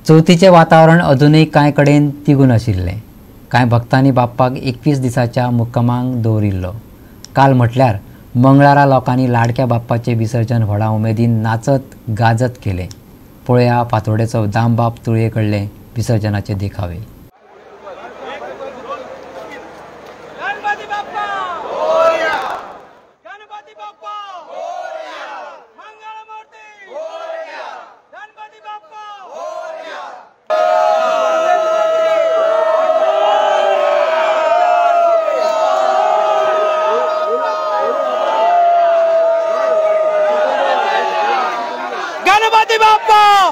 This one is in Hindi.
चवथीचे वातावरण अजूनही कांय कडेन तिगून आशिल्लें। कांय भक्तांनी बाप्पाक 21 दिसाच्या मुक्कामाक दवरिल्लो। काल म्हटल्यार मंगळारा लोकांनी लाडक्या बाप्पाचे विसर्जन व्हडा उमेदीन नाचत गाजत केलें। पळया फातोडेचो दामबाब तुळये कडले विसर्जनाचे देखावे। गणपति बाप्पा